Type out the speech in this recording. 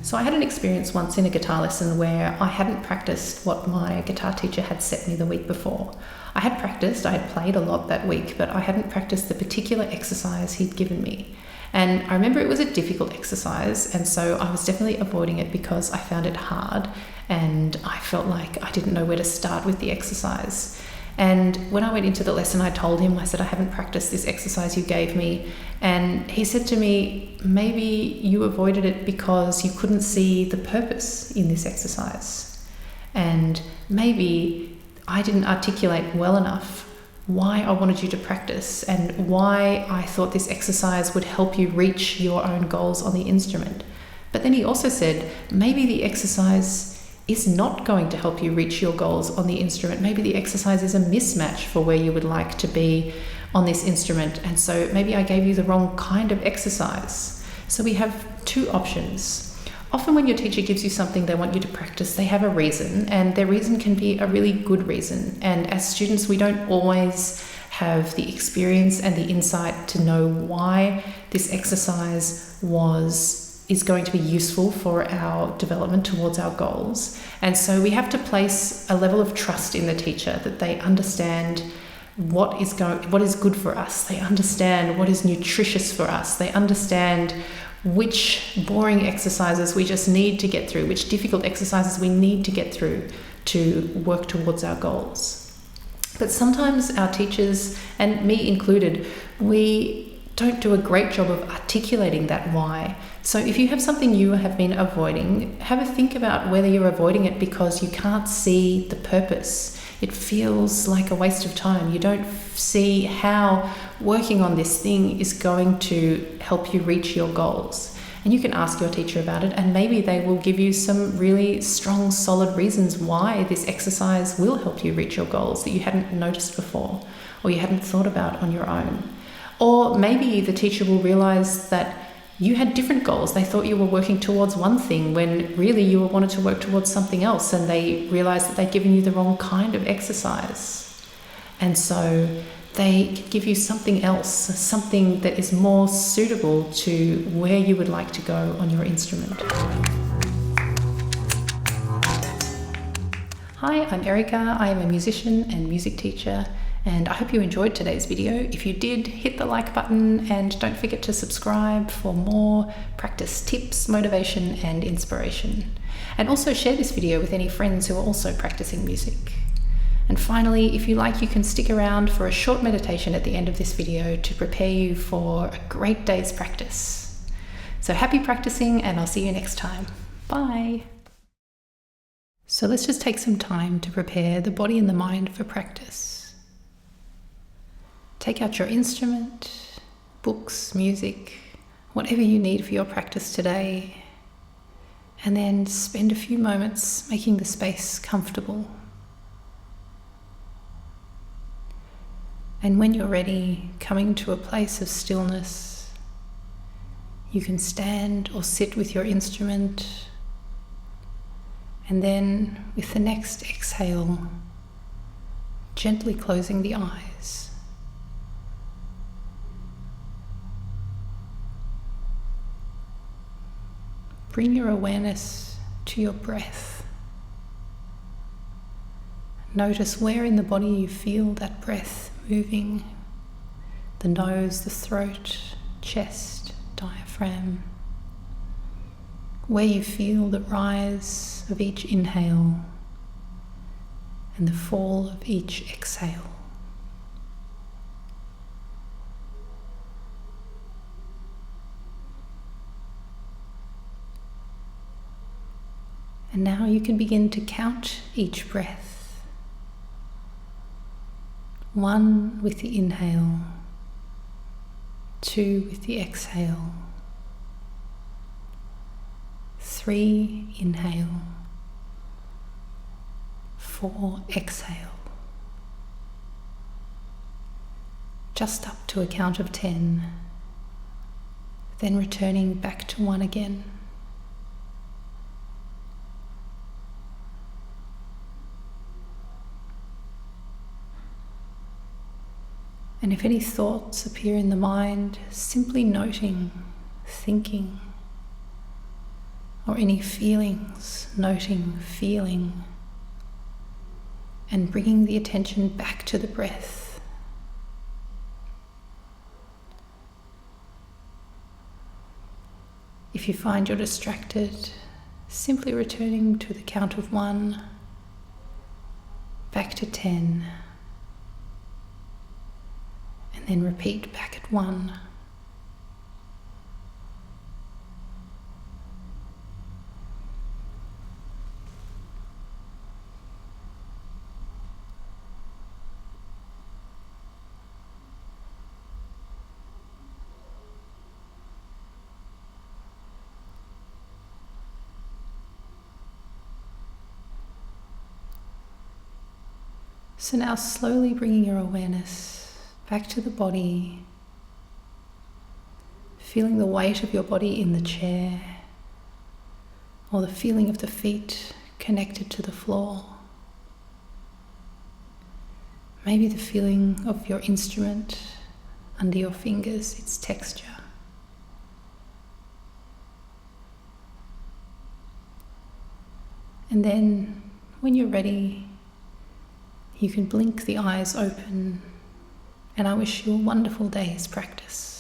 So I had an experience once in a guitar lesson where I hadn't practiced what my guitar teacher had set me the week before. I had practiced, I had played a lot that week, but I hadn't practiced the particular exercise he'd given me. And I remember it was a difficult exercise, and so I was definitely avoiding it because I found it hard and I felt like I didn't know where to start with the exercise. And when I went into the lesson, I told him, I said, I haven't practiced this exercise you gave me. And he said to me, maybe you avoided it because you couldn't see the purpose in this exercise. And maybe I didn't articulate well enough why I wanted you to practice and why I thought this exercise would help you reach your own goals on the instrument. But then he also said, maybe the exercise is not going to help you reach your goals on the instrument. Maybe the exercise is a mismatch for where you would like to be on this instrument. And so maybe I gave you the wrong kind of exercise. So we have two options. Often when your teacher gives you something they want you to practice, they have a reason, and their reason can be a really good reason. And as students, we don't always have the experience and the insight to know why this exercise is going to be useful for our development towards our goals. And so we have to place a level of trust in the teacher that they understand what is good for us. They understand what is nutritious for us. They understand which boring exercises we just need to get through, which difficult exercises we need to get through to work towards our goals. But sometimes our teachers, and me included, we don't do a great job of articulating that why. So if you have something you have been avoiding, have a think about whether you're avoiding it because you can't see the purpose. It feels like a waste of time. You don't see how working on this thing is going to help you reach your goals. And you can ask your teacher about it, and maybe they will give you some really strong, solid reasons why this exercise will help you reach your goals that you hadn't noticed before or you hadn't thought about on your own. Or maybe the teacher will realize that you had different goals. They thought you were working towards one thing when really you wanted to work towards something else, and they realized that they'd given you the wrong kind of exercise. And so they could give you something else, something that is more suitable to where you would like to go on your instrument. Hi, I'm Erica. I am a musician and music teacher, and I hope you enjoyed today's video. If you did, hit the like button and don't forget to subscribe for more practice tips, motivation and inspiration. And also share this video with any friends who are also practicing music. And finally, if you like, you can stick around for a short meditation at the end of this video to prepare you for a great day's practice. So happy practicing, and I'll see you next time. Bye. So let's just take some time to prepare the body and the mind for practice. Take out your instrument, books, music, whatever you need for your practice today, and then spend a few moments making the space comfortable. And when you're ready, coming to a place of stillness, you can stand or sit with your instrument, and then with the next exhale, gently closing the eyes. Bring your awareness to your breath. Notice where in the body you feel that breath moving. The nose, the throat, chest, diaphragm. Where you feel the rise of each inhale and the fall of each exhale. And now you can begin to count each breath. 1 with the inhale, 2 with the exhale, 3 inhale, 4 exhale. Just up to a count of 10, then returning back to 1 again. And if any thoughts appear in the mind, simply noting, thinking, or any feelings, noting, feeling, and bringing the attention back to the breath. If you find you're distracted, simply returning to the count of 1, back to 10, and then repeat back at 1. So now slowly bringing your awareness back to the body, feeling the weight of your body in the chair, or the feeling of the feet connected to the floor. Maybe the feeling of your instrument under your fingers, its texture. And then, when you're ready, you can blink the eyes open, and I wish you a wonderful day's practice.